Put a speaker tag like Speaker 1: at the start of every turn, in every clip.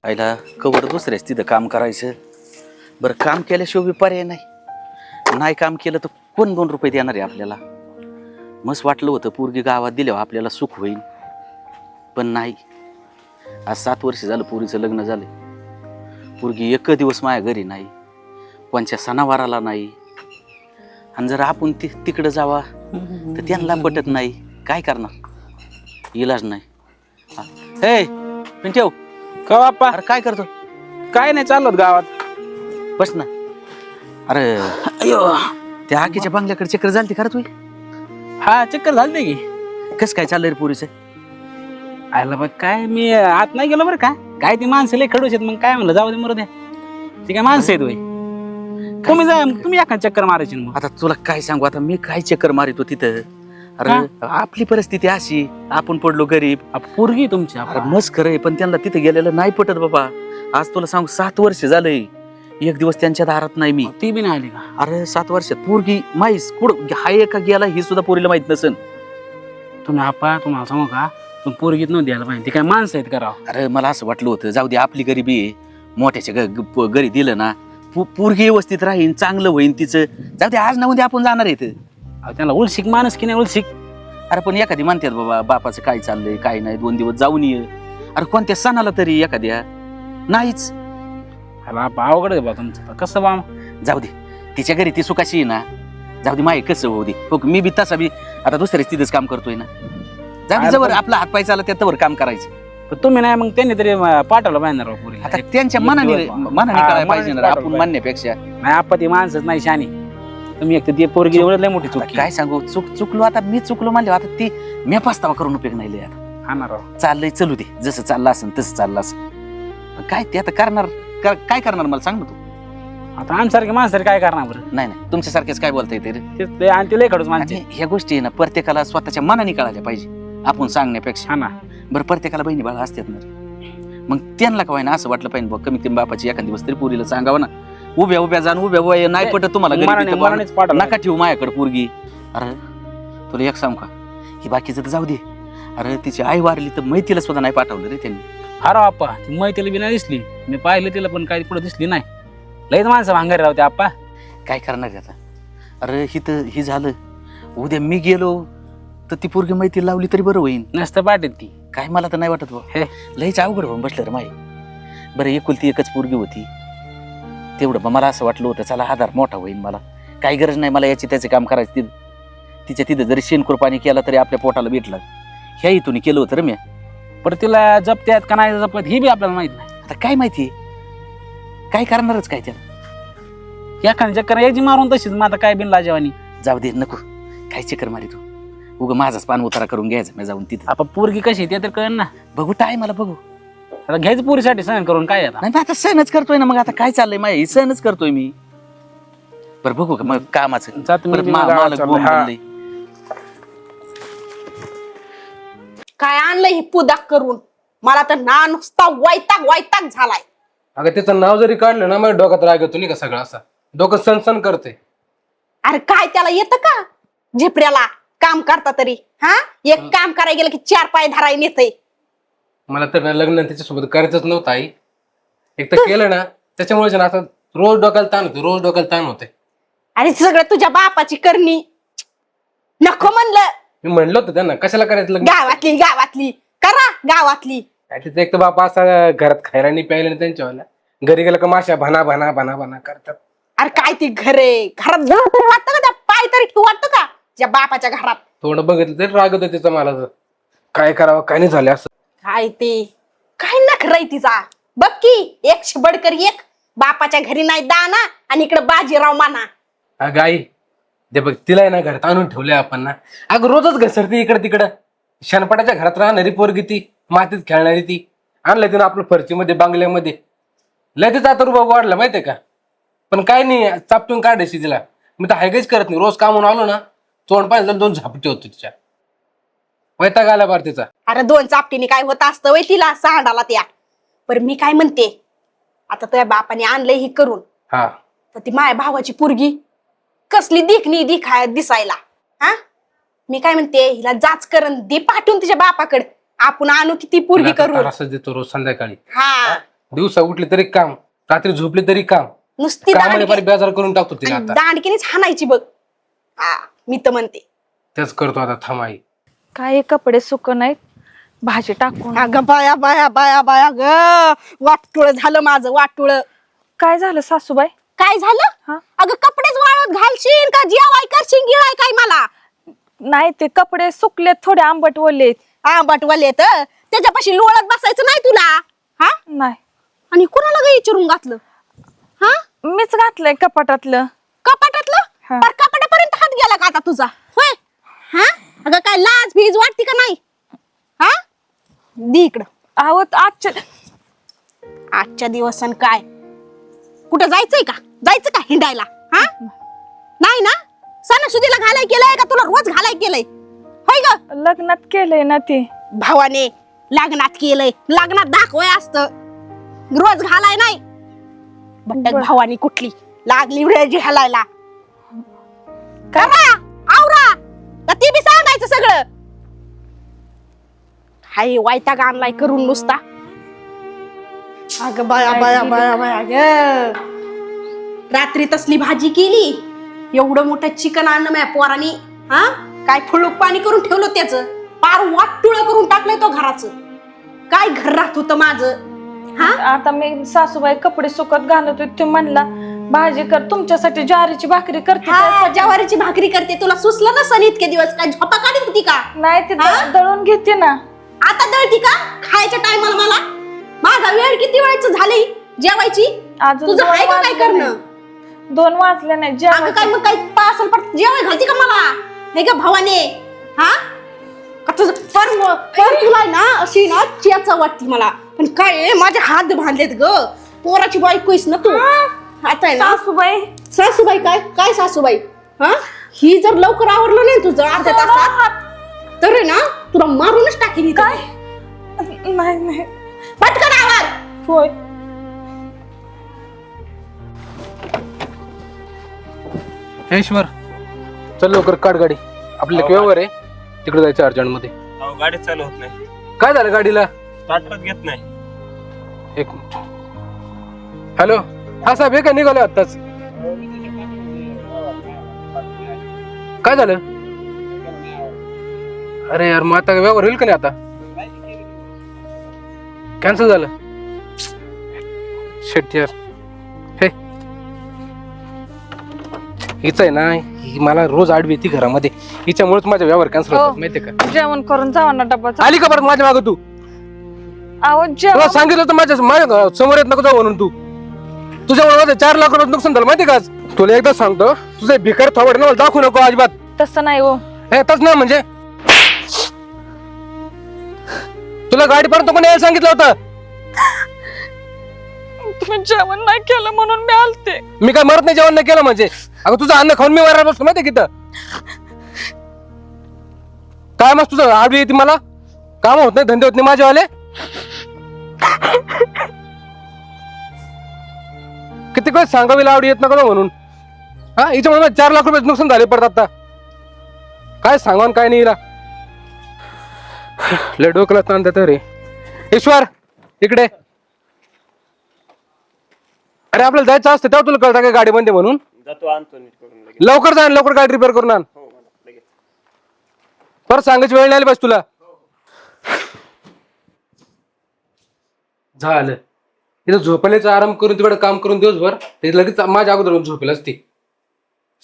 Speaker 1: आईला कवड दुसऱ्याच तिथं काम करायचं. बरं काम केल्याशिवाय पर्याय नाही. नाही काम केलं तर कोण 2 रुपये देणार आहे आपल्याला. मस्त वाटलं होतं पोरगी गावात दिल्यावर आपल्याला सुख होईल, पण नाही. आज 7 वर्ष झालं पोरीचं लग्न झालं. पोरगी एक दिवस माझ्या घरी नाही, कोणच्या सणावाराला नाही. आणि जर आपण तिकडं जावा तर त्यांना पटत नाही. काय करणार, इलाज नाही. हे पिंट्याव,
Speaker 2: का बाप्पा?
Speaker 1: अरे काय करतो?
Speaker 2: काय नाही, चाललो गावात.
Speaker 1: बस ना. अरे अयो, त्या आकीच्या बंगल्याकडे चक्कर झालती खरं तुम्ही?
Speaker 2: हा, चक्कर झालते की.
Speaker 1: कस काय चाललंय रे पोरीचं?
Speaker 2: आयला बघ, काय मी आत नाही गेलो बरं का. काय ती माणसं लय खडूस आहेत, मग काय म्हणलं जाऊ दे मरू द्या. ती काय माणसं आहेत होय. तुम्ही जा, तुम्ही एखाद चक्कर मारायची मग.
Speaker 1: आता तुला काय सांगू, आता मी काय चक्कर मारितो तिथं. अरे आपली परिस्थिती अशी, आपण पडलो गरीब.
Speaker 2: पोरगी तुमची.
Speaker 1: अरे मस्त खरंय, पण त्यांना तिथं गेलेलं नाही पटत बाबा. आज तुला सांगू 7 वर्ष झालंय, एक दिवस त्यांच्या दारात नाही मी.
Speaker 2: ती बी नाही आली का?
Speaker 1: अरे 7 वर्षात पोरगी माहीत कुठं हाय का गेला ही सुद्धा पोरीला माहित नसेल.
Speaker 2: तुम्ही आपा तुम्हाला सांगू का, तुम्ही पोरगीत न द्यायला पाहिजे. ती काय माणसं आहेत का?
Speaker 1: अरे मला असं वाटलं होतं जाऊ दे, आपली गरिबी आहे, मोठ्याच्या घरी दिलं ना पोरगी व्यवस्थित राहीन, चांगलं होईन तिचं. जाऊ दे, आज ना उद्या आपण जाणार आहे.
Speaker 2: त्यांना उलशिक माणूस की नाही उलशिक.
Speaker 1: अरे पण एखादी म्हणतात बाबा बापाचं काय चाललंय काय नाही, 2 दिवस जाऊन ये. अरे कोणत्या सणाला तरी एखाद्या नाहीच.
Speaker 2: अवघड आहे बा तुमचं. कसं बा?
Speaker 1: जाऊ दे, तिच्या घरी ती सुखाशी आहे ना. जाऊ दे, माय कसं होऊ दे. हो, मी बी तसा बी आता दुसऱ्याच तिथंच काम करतोय ना. जाऊ दे, जवळ आपला हात पाय चालला त्यावर काम करायचं.
Speaker 2: पण तुम्ही नाही, मग त्यांनी तरी पाठवलं पाहिजे ना पोरीला.
Speaker 1: आता त्यांच्या मनाने कळायला पाहिजे ना, आपण म्हणण्यापेक्षा.
Speaker 2: नाही आपा, ती माणसंच नाही शानी. तुम्ही एक तर ती पोरगी एवढं लय मोठी चूक
Speaker 1: काय सांगू, चुकलो आता मी. चुकलो म्हणले आता ती मी पस्तावा करून उपयोग नाही. आता
Speaker 2: हा ना राव.
Speaker 1: चाललंय, चलू दे. जसं चाललं असेल तसं चाललं असेल. काय ते आता करणार, काय करणार मला सांग ना तू.
Speaker 2: आता आमसारखे माणसं काय करणार बरं?
Speaker 1: नाही तुमच्यासारखेच काय बोलता येते रे.
Speaker 2: ते आणि ते लय खडूस माणसं.
Speaker 1: ह्या गोष्टी आहे ना प्रत्येकाला स्वतःच्या मनाने कळायला पाहिजे, आपण सांगण्यापेक्षा.
Speaker 2: हा ना.
Speaker 1: बरं, प्रत्येकाला बहिणी बाळा असतात ना, मग त्यांना काय ना असं वाटलं पाहिजे कमी कमी बापाची एखाद दिवस तरी पोरीला सांगावं ना. उभ्या जाण उभ्या नाही पटत तुम्हाला नका ठेवू माझ्याकडे पोरगी. अरे तुला एक सांग का, ही बाकीचं तर जाऊ दे. अरे तिची आई वारली तर मैतीला सुद्धा नाही पाठवलं रे त्यांनी.
Speaker 2: हा राव आप्पा, ती मैतीला बी नाही दिसली. मी पाहिलं तिला, पण काही पुढे दिसली नाही. लयच माणसं भांगारी राहते आप्पा.
Speaker 1: काय करणार आता. अरे ही झालं, उद्या मी गेलो तर ती पोरगी मैत्री लावली तरी बरं होईन.
Speaker 2: नसतं पाठत ती.
Speaker 1: काय मला तर नाही वाटत भाऊ.
Speaker 2: हे
Speaker 1: लयच अवघड होऊन बसलं रे माई. बरं एकुलती एकच पोरगी होती, तेवढं मला असं वाटलं होतं चला आधार मोठा होईल. मला काही गरज नाही मला याची त्याचे काम करायचं. तिच्या तिथं जरी शेणखोर पाणी केला तरी आपल्या पोटाला भेटलं. ह्या इथून केलं होतं रे मी.
Speaker 2: पण तिला जपत्यात का नाही जपत हे बी आपल्याला माहित नाही.
Speaker 1: आता काय माहिती, काय करणारच काय त्या.
Speaker 2: एखादी चक्कर याची मारून तशीच. मग आता काय बिन लाजेवानी.
Speaker 1: जाऊ दे, नको काय चक्कर मारी तू. उगं माझाच पान उतारा करून घ्यायचं मी जाऊन तिथं.
Speaker 2: आपण पोरगी कशी ते तर कळण ना.
Speaker 1: बघू टाय मला बघू.
Speaker 2: आता घ्यायचं पोरीसाठी सहन करून काय आता.
Speaker 1: नाही आता सहनच करतोय ना. मग आता काय चाललंय माझ्या, सहनच करतोय मी. बरं बघू का मग कामाचं.
Speaker 3: काय आणलं ही पुदाक करून. मला तर ना नुसता वैताग झालाय.
Speaker 4: अगं त्याचं नाव जरी काढलं ना माझ्या डोक्यात राग येतो नाही का सगळं. असा डोकं सनसन करते.
Speaker 3: अरे काय त्याला येतं का झेपऱ्याला काम करता तरी. हा, एक काम करायला गेलं की 4 पाय धरायला नेतय.
Speaker 4: मला तर लग्न त्याच्यासोबत करायचंच नव्हतं आई. एक तर केलं ना त्याच्यामुळे ना आता रोज डोक्याला ताण होते.
Speaker 3: आणि सगळं तुझ्या बापाची करणी. नको म्हणलं.
Speaker 4: मी म्हणलं होतं त्यांना कशाला करायचं लग्न.
Speaker 3: गावातली करा गावातली.
Speaker 4: तिथे एक तर बापा असा घरात खायला नाही प्यायला नाही त्यांच्यावाला. घरी गेलं का माश्या भना करतात.
Speaker 3: अरे काय ती घरात वाटतं का त्या पाय तरी वाटतं का त्या बापाच्या घरात.
Speaker 4: थोडं बघितलं तरी राग होतं त्याचा. मला तर काय करावं काय नाही झालं असं.
Speaker 3: काय ते काय नखराय तिचा. बघ की, एक बडकर एक. बापाच्या घरी नाही दाना आणि इकडे बाजीराव माना.
Speaker 4: अगं आई ते बघ, तिला आहे ना घरात आणून ठेवले आपण ना. अगं रोजच घसरते इकडं तिकडं. शनपाटाच्या घरात राहणारी पोरगी ती, मातीत खेळणारी ती. आणलं तिनं आपलं फरचीमध्ये बांगल्यामध्ये. लय तिचा आता रुबाब वाढला माहितीये का. पण काय नाही, चापटून काढायची तिला. मी तर हायगच करत नाही. रोज कामून आलो ना तोंड पाहिजे 2 झापटे होतो तिच्या. वैताग आला बार तिचा.
Speaker 3: अरे 2 चापटीने काय होत असतं वय तिला सांडाला त्या. पण मी काय म्हणते, आता तुझ्या बापाने आणलंय ही करून.
Speaker 4: हा,
Speaker 3: तर ती माझ्या भावाची पोरगी कसली दिसायला. हा, मी काय म्हणते, हिला जाच करून दे पाठवून तिच्या बापाकडे. आपण आणू किती पोरगी करून.
Speaker 4: असं देतो रोज संध्याकाळी.
Speaker 3: हा,
Speaker 4: दिवसा उठले तरी काम, रात्री झोपले तरी काम,
Speaker 3: नुसती
Speaker 4: कामाने फार बेजार करून टाकतो तिला आता.
Speaker 3: दांडकीनेच हाणायची बघ. मी तर म्हणते
Speaker 4: तेच करतो आता, थांबाई.
Speaker 5: काय कपडे सुक नाहीत, भाजी टाकून.
Speaker 3: अगं बाया बाया बाया बाया ग, वाटुळ झालं माझं वाटुळ.
Speaker 5: काय झालं सासूबाई?
Speaker 3: काय झालं?
Speaker 5: हा?
Speaker 3: अगं कपडेच वाळत घालशील का जेवाय करशील गिळाय काय मला?
Speaker 5: नाही ते कपडे सुकलेत, थोडे आंबट ओलेत.
Speaker 3: बटवले तर त्याच्यापाशी लोळत बसायचं नाही तुला. हा?
Speaker 5: नाही
Speaker 3: आणि कुणाला ग विचारून घातलं? हा?
Speaker 5: मीच घातलंय कपाटातलं.
Speaker 3: कपाटातलं?
Speaker 5: हा.
Speaker 3: पर कपाटापर्यंत हात गेला का आता तुझा? होय? हा? अगं काय लाज भीज वाटते का नाही? हा? दी इकडं.
Speaker 5: अहो
Speaker 3: आजच्या दिवस आणि काय कुठं जायचंय का? जायचं का हिंडायला? हा? नाही ना? सणासुदीला घालाय केलंय का तुला रोज घालाय केलंय? होय ग?
Speaker 5: लग्नात केलंय ना ते.
Speaker 3: भावाने लग्नात केलंय, लग्नात दाखवाय असतं, रोज घालाय नाही. बटक
Speaker 5: बर.
Speaker 3: भावानी कुठली लागली वेळची घालायला.
Speaker 5: काय?
Speaker 3: करा, आवरा का ती बी सांगायचं सगळं. हाय वायताग आणलाय करून नुसता. अगं बाया बाया बाया बाया ग, रात्री तसली भाजी केली, एवढं मोठं चिकन आणलं माझ्या पोरानी. हा? काय फुळूक पाणी करून ठेवलं त्याचं, पार वाटुळ करून टाकलंय तो घराचं. काय घर राहत होतं माझं. हा?
Speaker 5: आता मी सासूबाई कपडे सुकत घालत होते, ते म्हणला भाजी कर, तुमच्यासाठी ज्वारीची भाकरी करते.
Speaker 3: हा,
Speaker 5: त्यासाठी-
Speaker 3: ज्वारीची भाकरी करते. तुला सुचलं नसन इतके दिवस, काय झोपा काढत होती का?
Speaker 5: नाही ते
Speaker 3: हा?
Speaker 5: दळून घेते ना.
Speaker 3: आता दळती का खायच्या टायमाला मला? माझा वेळ किती वेळच झाली जेवायची?
Speaker 5: अजून
Speaker 3: तुझं
Speaker 5: 2
Speaker 3: आहे का काय
Speaker 5: वाजले
Speaker 3: करणं?
Speaker 5: नाही. 2 वाजले नाही
Speaker 3: अगं
Speaker 5: जेवायचं.
Speaker 3: काय मग काय पासल पट जेवाय घालती का मला? नाही का भावाने? हा? का तुझं पर तुला आहे ना अशी ना चियाचा वाटती मला. पण काय आहे, माझे हात बांधलेत ग. पोराची बायकोयस ना तू. आता आहे ना
Speaker 5: सासूबाई
Speaker 3: सासूबाई. काय काय सासूबाई? हा? ही जर लवकर आवरलं नाही तुझं अर्ध्या तासात तर आहे ना तुला मारूनच टाकीन. काय
Speaker 5: नाही नाही
Speaker 3: पटकन आवर.
Speaker 5: होय.
Speaker 4: ईश्वर, चल लवकर काढ गाडी, आपल्याला व्यवहार आहे, तिकडे जायचं अर्जंट मध्ये.
Speaker 6: गाडी चालू होत नाही.
Speaker 4: काय झालं गाडीला?
Speaker 6: स्टार्टच घेत नाही.
Speaker 4: एक मिनिट. हॅलो, हा साहेब, हे काय निघाले आत्ताच? काय झालं? अरे यार, मग आता व्यवहार होईल का नाही? आता कॅन्सल झालं. शेट यार, हे हिच आहे ना, ही मला रोज आडवी ती घरामध्ये, हिच्यामुळेच माझा व्यवहार कॅन्सल होतात, माहितीये का?
Speaker 5: जेवण करून जावा ना डब्बा.
Speaker 4: आली का परत माझ्या मागं तू?
Speaker 5: अहो
Speaker 4: तुला
Speaker 5: जेवण
Speaker 4: सांगितलं तर माझ्या समोर येत नको जाऊ म्हणून. तू तुझ्यामुळे 4 लाख रुपये नुकसान झालं, माहिती का? तुला एकदा सांगतो, तुझे भिकार थोबड ना दाखवू नको अजिबात.
Speaker 5: तसं नाही हो.
Speaker 4: हे तस ना, म्हणजे तुला गाडी पर्यंत कोणी यायला सांगितलं होतं?
Speaker 5: तुम्ही जेवण नाही केलं म्हणून मी आलते.
Speaker 4: मी काय मरत नाही जेवण नाही केलं म्हणजे? अगं तुझं अन्न खाऊन मी वरायला बसलो, माहिती किती काय मस्त तुझं आडवी येते मला. काम होत नाही, धंदे होत नाही माझेवाले. किती वेळ सांगावी आवडी येत नका म्हणून. हा, हिच्यामुळे 4 लाख रुपये नुकसान झाले परत. आता काय सांगा काय नाही हिला. लय डोक्याला ताण देत रे. ईश्वर, इकडे. अरे आपल्याला जायचं असतं तेव्हा तुला कळतं का गाडी बंद आहे म्हणून?
Speaker 6: जातो, आणतो नीट करून लगेच.
Speaker 4: लवकर जा, लवकर गाडी रिपेअर करून आण.
Speaker 6: हो मला लगेच.
Speaker 4: परत सांगायची वेळ नाही आली बस तुला. झालं, इथं झोपल्याचा आराम करून तिकडे काम करून दिवसभर ते लगेच माझ्या अगोदर झोपेल असते.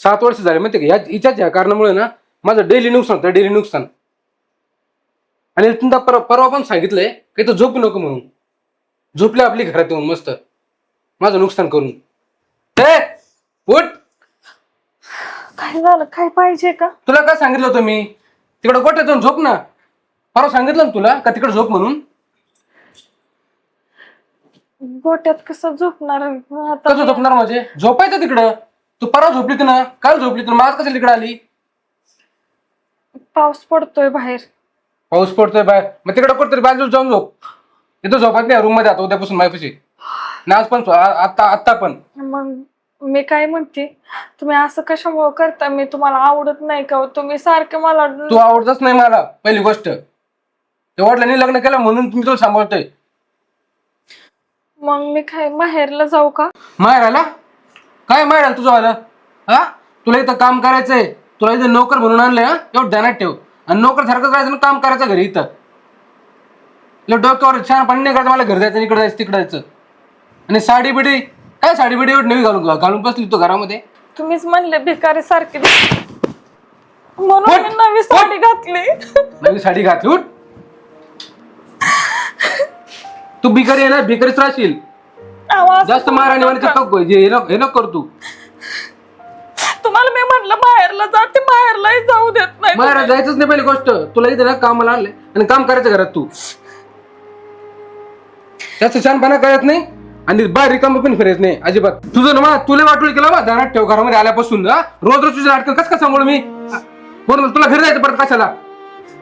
Speaker 4: 7 वर्ष झाले माहिती का हिच्याच ह्या कारणामुळे ना माझं डेली नुकसान होतं, डेली नुकसान. आणि तुमचा परवा पण सांगितलंय की तो झोपू नको म्हणून. झोपले आपली घरात येऊन मस्त माझं नुकसान करून. हे उठ.
Speaker 5: काय झालं? काय पाहिजे का?
Speaker 4: तुला काय सांगितलं होतं मी? तिकडे गोट्यात जाऊन झोप ना. परवा सांगितलं ना तुला का तिकडे झोप म्हणून?
Speaker 5: गोट्यात कसं झोपणार आता?
Speaker 4: कसं झोपणार म्हणजे? झोपायचं तिकडं. तू परवा झोपली होती ना, काल झोपली तर माझ कसं तिकडे आली?
Speaker 5: पाऊस पडतोय बाहेर.
Speaker 4: पाऊस पडतोय बाहेर, मग तिकडे कुठतरी बाजूला जाऊन झोप. इथं झोपात नाही रूम मध्ये आता उद्यापासून माझ्यापाशी. आज पण आता पण.
Speaker 5: मग मी काय म्हणते, तुम्ही असं कशामुळे करता? मी तुम्हाला आवडत नाही का? तुम्ही सारखे मला
Speaker 4: तू आवडतच नाही मला, पहिली गोष्ट. ते वडिलांनी लग्न केलं म्हणून मी तुला सांभाळतोय.
Speaker 5: मग मी काय माहेरला जाऊ का?
Speaker 4: माहेर आला काय माहेर आला तुझं आलं? हा तुला इथं काम करायचंय, तुला इथं नोकर म्हणून आणलंय. हा एवढं ध्यानात ठेव. आणि नोकर सारखं करायचं ना, काम करायचं घरी इथं. डोक्यावर छान पाणी नाही करायचं, मला घर जायचं इकडे जायचं तिकडे जायचं. आणि साडी बिडी काय साडी बिडी एवढी नवी घालून बसली तू घरामध्ये.
Speaker 5: तुम्हीच म्हणले भिकारी सारखे म्हणून मी नवी साडी घातली.
Speaker 4: नवी साडी घातली उठ. तू भिकारी आहे ना, भिकारीच राहशील.
Speaker 5: आवाज
Speaker 4: जास्त महाराणी हे नको कर तू.
Speaker 5: तुम्हाला मी म्हणलं बाहेरला जा, ते बाहेरलाही जाऊ देत नाही.
Speaker 4: बाहेर जायचंच नाही पहिली गोष्ट. तुला इथे ना कामाला आणलंय आणि काम करायचं घरात तू. त्याचं छानपणा कळत नाही आणि बाहेर रिकाम पण फिरायचं नाही अजिबात. तुझं ना तुला वाटून केलं बा ध्यानात ठेव. घरामध्ये आल्यापासून रोज रोज तुझं नाटक कसं सांगू मी? बरोबर तुला घरी जायचं परत कशाला?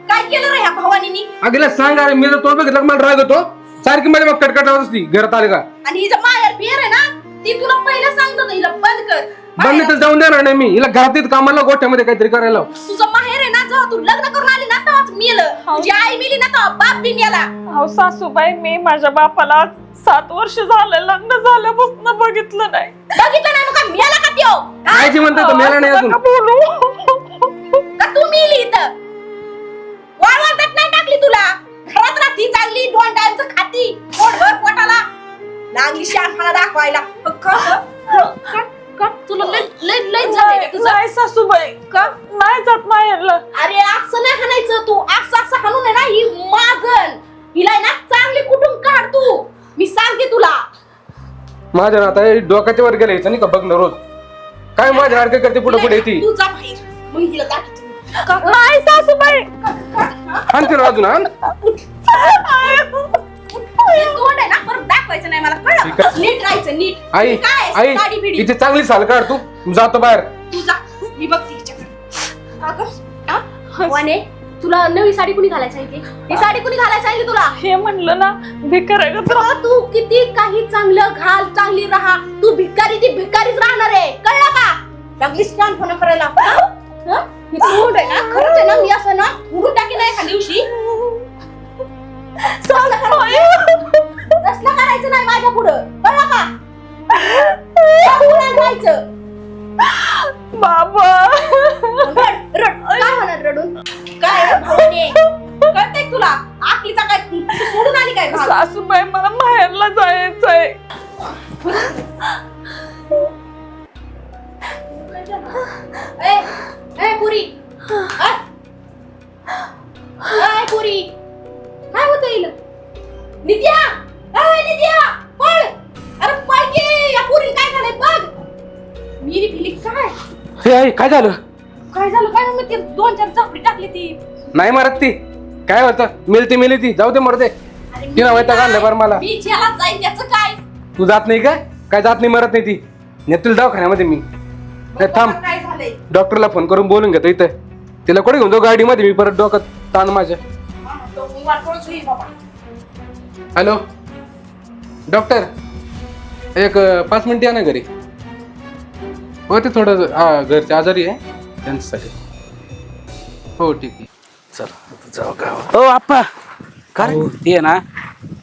Speaker 3: काय केलं रे ह्या भावानी?
Speaker 4: अगेला सांग अरे, मी जर तोड बघितलं मला राग होतो. सारखी माझ्या मग कटकट लावत असती घरात आले का.
Speaker 3: आणि हिचं माहेर बिहेर आहे ना, ती तुला पहिलं सांगतो ना, हिला बंद कर.
Speaker 4: बंद तर जाऊन देणार नाही मी हिला. घरात कामाला गोठ्यामध्ये काहीतरी करायला.
Speaker 3: तुझं माहेर आहे ना, जेव्हा तू लग्न करून आली ना तेव्हाच मेलं. तुझी आई मेली ना तेव्हा बाप बी मेला.
Speaker 5: अहो सासूबाई, मी माझ्या बापाला 7 वर्ष झालं लग्न झाल्यापासून बघितलं नाही.
Speaker 3: बघितलं नाही मग मेला का त्यो?
Speaker 4: कायची म्हणतो मेला नाही अजून.
Speaker 3: का तू मेली इथं? वाळवंटात नाही टाकली तुला. घरात राहती चांगली, 2 टाइमचं खाती, पोटभर पोटाला लागली शहाणपणा दाखवायला. तुला लय लय झालंय तुझं.
Speaker 5: नाही सासूबाई,
Speaker 3: का
Speaker 5: नाही जात माहेरला.
Speaker 3: अरे असं नाही हाणायचं तू. असं हाणून आहे ना ही माजन. हिला आहे ना चांगली कुठून काढ तू. मी सांगते तुला.
Speaker 4: माझ्या आता डोक्याच्या वर गेलं नाही का बघ ना रोज. काय माझ्या सारखं करते पुढे पुढे येते.
Speaker 3: तू जा बाहेर, मग हिला दाखवते.
Speaker 5: नाही सासूबाई.
Speaker 4: आणते ना अजून आण.
Speaker 3: हे तोंड आहे ना परत दाखवायचं नाही मला, कळलं? नीट राहायचं नीट.
Speaker 4: आई
Speaker 3: काय
Speaker 4: आई
Speaker 3: साडी बिडी
Speaker 4: इथे चांगली साल काढ तू. जातो बाहेर.
Speaker 3: तू जा, मी बघते हिच्याकडे. वाने, तुला नवी साडी कुणी घालायला सांगितली? ही साडी कुणी घालायला सांगितली तुला?
Speaker 5: हे म्हणलं ना भिकाऱ्यागत
Speaker 3: तुला तू किती काही चांगलं घाल, चांगली राहा. तू भिकारी ती भिकारीच राहणार आहे, कळलं का? लागली स्टॅम्प करायला. मी तोंड आहे ना, खरंच आहे ना, मी असं ना उडून टाकी नाही एखाद्या दिवशी. तसलं करायचं नाही माझ्या पुढं, कळलं का? राहायचं.
Speaker 5: बाबा
Speaker 3: काय होणार रडून? काय भावाने? कळतंय तुला? आखलीचा काय तू सोडून आली काय भाव?
Speaker 5: सासूबाई, मला माहेरला जायचंय.
Speaker 3: ए पुरी, पुरी, काय होतं हिला? नित्या, नित्या, पळ! अरे पळ की, या पुरी काय झालंय बघ. मिरी फिली काय?
Speaker 4: हे आई काय झालं?
Speaker 3: काय झालं काय? मग ते 2-4 झापडी टाकली ती.
Speaker 4: नाही मारत ती. काय होतं मिळते ती. जाऊ दे मरते. तिला वैताग आणलं बरं मला.
Speaker 3: मी ज्याला जाईन त्याचं काय?
Speaker 4: तू जात नाही काय जात नाही मरत नाही ती. नेतील दवाखान्यामध्ये मी. थांब
Speaker 3: काय झालंय?
Speaker 4: डॉक्टरला फोन करून बोलून घेतो इथं. तिला कुठे घेऊन जाऊ गाडीमध्ये मी परत डोक्यात ताण माझ्या. हॅलो डॉक्टर, एक 5 मिनिटं या ना घरी. हो ते थोडं घरच्या आजारी आहे त्यांच्यासाठी. हो ठीक आहे.
Speaker 1: चला जाऊ गावात. हो आप्पा, काय
Speaker 2: अहो, ते आहे ना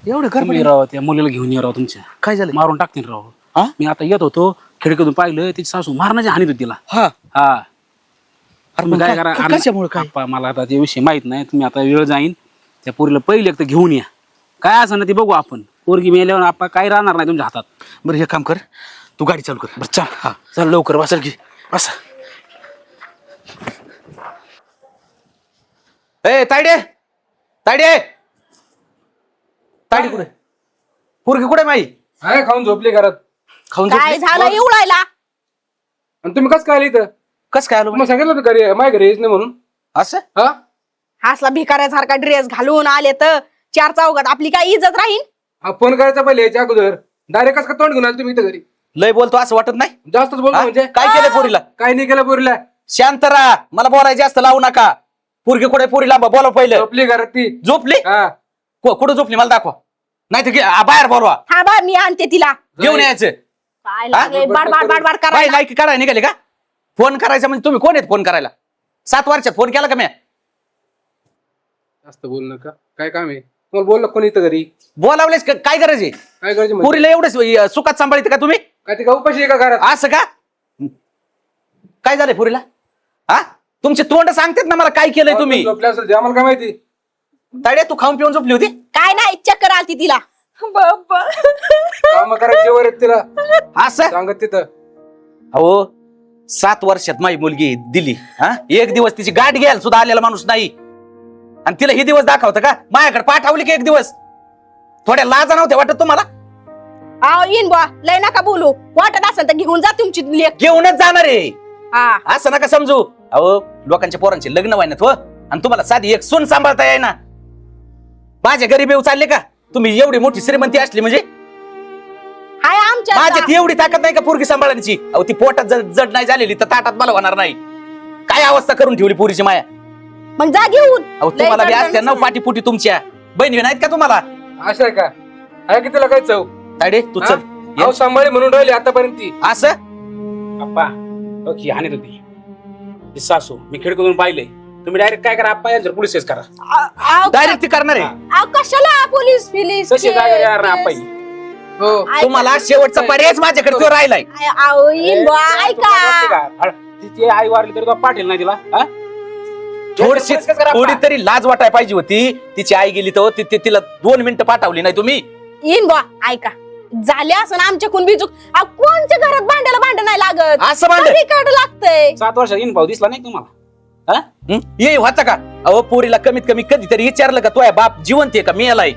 Speaker 1: एवढं कर
Speaker 2: तुम्ही राव त्या मुलीला घेऊन ये राव तुमच्या.
Speaker 1: काय झालं?
Speaker 2: मारून टाकतील राव.
Speaker 1: हा?
Speaker 2: मी आता येत होतो खिडकीतून पाहिलं तिची सासू मारण्याची हानीत होती तिला.
Speaker 1: हा
Speaker 2: हा
Speaker 1: अरे
Speaker 2: तुम्ही
Speaker 1: मग
Speaker 2: काय करा
Speaker 1: कशामुळे काय?
Speaker 2: आप्पा, मला आता ते विषय माहित नाही. तुम्ही आता वेळ जाईन त्या पोरीला पहिले एक तर घेऊन या. काय असं ना ते बघू आपण. पोरगी मेल्यावर आप्पा काही राहणार नाही तुमच्या हातात.
Speaker 1: बरं हे काम कर, तू गाडी चालू कर.
Speaker 2: बरं चल.
Speaker 1: हा चल लवकर बसल की बसा. ए तायडे, तायडे, तायडे कुठे? पोरगी कुठे माई?
Speaker 4: आहे खाऊन झोपली घरात.
Speaker 1: खाऊन
Speaker 3: काय
Speaker 1: झोपली?
Speaker 3: झालं एवढायला?
Speaker 4: आणि तुम्ही कसं काय आली इथं?
Speaker 1: कस काय आलो?
Speaker 4: मग सांगितलं होतं घरी माझ्या घरी यायचं नाही म्हणून.
Speaker 1: असं
Speaker 4: हा
Speaker 3: हासला भिकाऱ्यासारखा ड्रेस घालून आले तर 4 चौघात आपली काय इज्जत राहील?
Speaker 4: फोन करायचा पहिले याच्या अगोदर. डायरेक्ट कसं काय तोंड घेऊन आले तुम्ही इथं घरी?
Speaker 1: लय बोलतो असं वाटत नाही?
Speaker 4: जास्तच बोलतो
Speaker 1: हा?
Speaker 4: म्हणजे.
Speaker 1: काय केलं पोरीला?
Speaker 4: काय नाही केलं पोरीला.
Speaker 1: शांत राहा, मला बोलायचं जास्त लावू नका. पोरगी कुठे? पोरीला बोला पहिलं.
Speaker 4: झोपली घरात ती.
Speaker 1: झोपली?
Speaker 4: हा
Speaker 1: कुठं झोपली मला दाखवा. नाही तर बाहेर बोलवा.
Speaker 3: हा बा मी आणते तिला.
Speaker 1: घेऊन यायचं.
Speaker 3: काय लागले बाड बाड बाड बाड
Speaker 1: बाई
Speaker 3: करायला?
Speaker 1: लायकी काढाय निघाले का? फोन करायचा म्हणजे तुम्ही कोण आहेत फोन करायला? 7 वर्षात फोन केला का मी?
Speaker 4: जास्त बोल नका. काय काम आहे? मला बोललं कोणी इथं घरी
Speaker 1: बोलावलेस काय गरज आहे?
Speaker 4: काय करायचं म्हणजे?
Speaker 1: पुरीला एवढंच सुखात सांभाळते का तुम्ही?
Speaker 4: काय ते का उपाशी आहे का घरात?
Speaker 1: असं का? काय झालंय पुरीला? हा, तुमचे तोंड सांगतात ना मला काय केलंय तुम्ही.
Speaker 4: झोपले असेल ते आम्हाला काय माहिती.
Speaker 1: ताड्या तू खाऊन पिऊन झोपली होती?
Speaker 3: काय नाही, चक्कर आलती तिला.
Speaker 5: बाप्पा
Speaker 4: काम करायचे वर आहेत तिला
Speaker 1: असं?
Speaker 4: सांगत तिथं.
Speaker 1: अहो 7 वर्षात माझी मुलगी दिली, हा, एक दिवस तिची गाठ घ्यायला सुद्धा आलेला माणूस नाही, आणि तिला हे दिवस दाखवतं का? माझ्याकडे पाठवली की एक दिवस? थोड्या लाजा नव्हत्या वाटत तुम्हाला?
Speaker 3: आहो येईन बा, लय नका बोलू. वाटत असेल तर घेऊन जा तुमची लेक.
Speaker 1: घेऊनच जाणार आहे.
Speaker 3: हा,
Speaker 1: असं नका समजू. अहो लोकांच्या पोरांचे लग्न व्हायनात हो, आणि तुम्हाला साधी एक सून सांभाळता येईना. माझ्या गरीब येऊ चालले का तुम्ही? एवढी मोठी श्रीमंती असली म्हणजे
Speaker 3: हाय आमच्या
Speaker 1: माझ्यात एवढी ताकद नाही का पोरगी सांभाळण्याची? अहो ती पोटात जड नाही झालेली तर ताटात मला होणार नाही. काय अवस्था करून ठेवली पोरीची माया.
Speaker 3: मग जा घेऊन.
Speaker 1: अहो तुम्हाला बी असत्या ना पाठीपुटी तुमच्या बहिणी नाहीत का तुम्हाला?
Speaker 4: असं आहे का? आहे की तिला काय चव?
Speaker 1: ताडे तू चल.
Speaker 4: अहो सांभाळी म्हणून राहिली आतापर्यंत ती.
Speaker 1: असं
Speaker 2: आप्पा ओके हानीत होती ती सासू, मी खिडकीतून पाहिले. तुम्ही डायरेक्ट काय करा आप्पा, यांच्यावर पोलीस केस करा.
Speaker 1: डायरेक्ट ती करणार आहे.
Speaker 3: आव कशाला पोलीस फिलीस
Speaker 2: तशी काय करणार ना आप्पा?
Speaker 4: हो
Speaker 1: तुम्हाला शेवटचा पर्यायच माझ्याकडे तो राहिलाय.
Speaker 3: आव येईन बा, ऐका.
Speaker 2: तिची आई वारली तरी तो पाटील नाही तिला. हा?
Speaker 1: थोडीशी
Speaker 2: पोलीस केस करा आप्पा.
Speaker 1: थोडी तरी लाज वाटाय पाहिजे होती. तिची आई गेली तर तिला 2 मिनिटं पाठवली नाही तुम्ही.
Speaker 3: येईन बा, ऐका. झाले असं आमच्याकडून बिचूक. कोणच्या घरात भांड्याला भांड नाही लागत.
Speaker 1: असं भांड
Speaker 3: सगळीकडे लागतंय.
Speaker 2: 7 वर्षात येईन भाऊ दिसला नाही तुम्हाला? हा?
Speaker 1: ये होता का? अहो पोरीला कमीत कमी कधीतरी विचारलं का तोय बाप जिवंत आहे का मेलाय?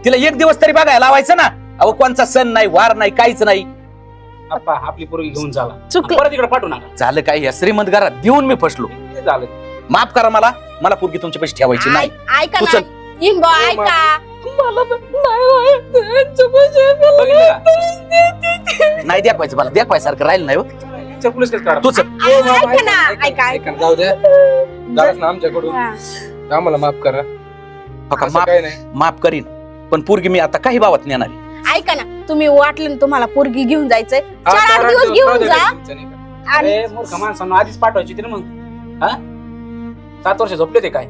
Speaker 1: तिला एक दिवस तरी बघायला लावायचं ना. अहो कोणचा सण नाही, वार नाही, काहीच नाही.
Speaker 2: आप्पा आपली पोरगी घेऊन झाला,
Speaker 3: चुकलं.
Speaker 2: परत इकडे पाठवू नका.
Speaker 1: झालं काय? या श्रीमंत घरात देऊन मी फसलो.
Speaker 2: ते झालं.
Speaker 1: माफ करा मला पोरगी तुमच्या पैसे ठेवायची नाही.
Speaker 3: ऐका
Speaker 1: तू
Speaker 3: ना.
Speaker 1: चल.
Speaker 3: येईन बा, ऐका.
Speaker 5: मला पण नाही राहायचं यांच्यापाशी.
Speaker 2: बघितलं का?
Speaker 1: नाही द्यायचं मला, द्यायसारखं राहिलं नाही हो.
Speaker 2: यांच्यावर पोलीस केस करा.
Speaker 1: तू चल.
Speaker 3: ऐका ना, ऐका.
Speaker 4: ऐका ना, जाऊ द्या. झालंच ना आमच्याकडून.
Speaker 3: हा.
Speaker 4: आम्हाला माफ करा.
Speaker 1: हो का?
Speaker 4: असं काय नाही.
Speaker 1: माफ करीन, पण पोरगी मी आता काही भावात नेणार आहे.
Speaker 3: ऐका ना, तुम्ही वाटलं ना तुम्हाला पोरगी घेऊन जायचंय,
Speaker 4: हा,
Speaker 3: 4-8
Speaker 4: 4-8
Speaker 3: दिवस घेऊन
Speaker 4: दिवस
Speaker 3: जा.
Speaker 4: तुमचं नाही का?
Speaker 3: आणि
Speaker 2: अरे मूर्ख माणसांना आधीच पाठवायची होती ना मग. हा? 7 वर्ष झोपले ते काय?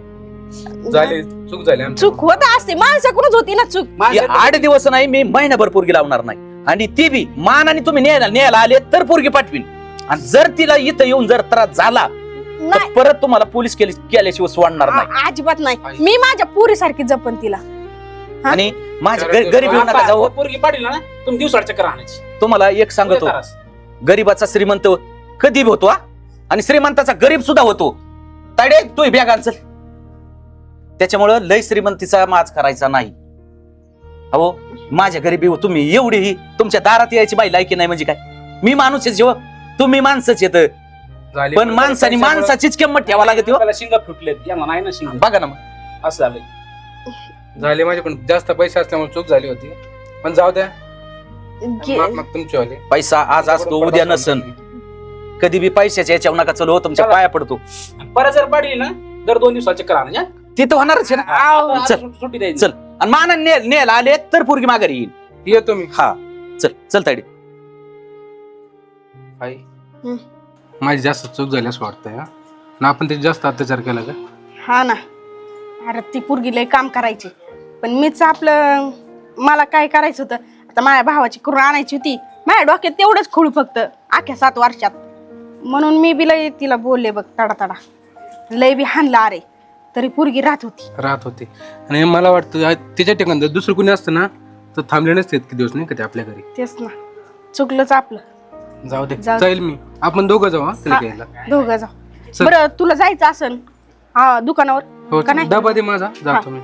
Speaker 4: झाली चूक झाली आमची.
Speaker 3: चूक होत असते, माणसाकडूनच होती ना चूक.
Speaker 1: हे 8 दिवस नाही, मी महिनाभर पोरगी लावणार नाही. आणि ती बी मान आणि तुम्ही न्यायला आले तर पोरगी पाठवीन. आणि जर तिला इथं येऊन जर त्रास झाला तर
Speaker 3: नाही,
Speaker 1: परत तुम्हाला पोलीस केल्याशिवाय सोडणार नाही.
Speaker 3: अजिबात नाही. मी माझ्या पोरीसारखी जपन तिला. हा?
Speaker 1: आणि माझ्या गरीब येऊ नका
Speaker 2: आप्पा,
Speaker 1: जाऊ.
Speaker 2: पोरगी पाटील ना तुम्ही दिवसाड चक्कर आणायची.
Speaker 1: तुम्हाला एक सांगतो, गरीबाचा श्रीमंत कधी बी होतो हा? आणि श्रीमंताचा गरीब सुद्धा होतो. ताडे तू बॅग आण चल. त्याच्यामुळं लय श्रीमंतीचा माज करायचा नाही. अहो माझ्या गरीबी तुम्ही एवढी तुमच्या दारात यायची बाई लायकी नाही म्हणजे काय? मी माणूस आहे जेव्हा, तुम्ही माणसंच येत,
Speaker 4: झाली.
Speaker 1: पण माणसाने माणसाचीच किंमत ठेवा लागते हो.
Speaker 2: त्याला शिंग फुटलेत यांना नाही ना शिंग.
Speaker 1: बघा ना मग.
Speaker 2: असं झालं.
Speaker 4: झाले माझ्याकडून जास्त पैसे असल्यामुळे चूक झाली होती. पण जाऊ द्या.
Speaker 3: घे.
Speaker 4: माफ माग तुमचे वाले.
Speaker 1: पैसा आज असतो उद्या नसन. कधी बी पैशाच्या याच्यावर नका चलो, तुमच्या पाया पडतो.
Speaker 2: आणि परत जर पाडली ना दर 2 दिवसात चक्कर आणायची. हा?
Speaker 1: तिथं होणारच आहे ना.
Speaker 3: आव.
Speaker 2: आता
Speaker 1: चल.
Speaker 2: सुट्टी द्यायची.
Speaker 1: चल. आणि माना न्यायला आले तर पोरगी माघारी येईल.
Speaker 4: येतो मी.
Speaker 1: हा चल चल तायडे.
Speaker 4: आई
Speaker 3: हं.
Speaker 4: माझी जास्त चूक झाली असं वाटतंय. हा ना, आपण ते जास्त अत्याचार केला का?
Speaker 3: हा ना. अरे ती पोरगी लय काम करायची, पण मीच आपलं मला काय करायचं होतं. आता माझ्या भावाची करून आणायची होती. माझ्या डोक्यात तेवढंच खूळ फक्त अख्ख्या 7 वर्षात. म्हणून मी बी लय तिला बोलले बघ, तडा लय बी हाणला. अरे तरी पोरगी राहत होती.
Speaker 4: आणि मला वाटतं त्याच्या ठिकाणी जर दुसरं कोणी असतं ना तर थांबले नसते इतके दिवस नाही का ते आपल्या घरी.
Speaker 3: तेच ना, चुकलंच आपलं.
Speaker 4: जाऊ दे,
Speaker 3: जाऊ.
Speaker 4: जाईल मी. आपण दोघं जाऊ. हा तिला
Speaker 3: हा.
Speaker 4: घ्यायला.
Speaker 3: दोघं जाऊ.
Speaker 4: चल.
Speaker 3: बरं तुला जायचं असन हा दुकानावर
Speaker 4: हो
Speaker 3: का नाही?
Speaker 4: डबा दे माझा, जातो मी.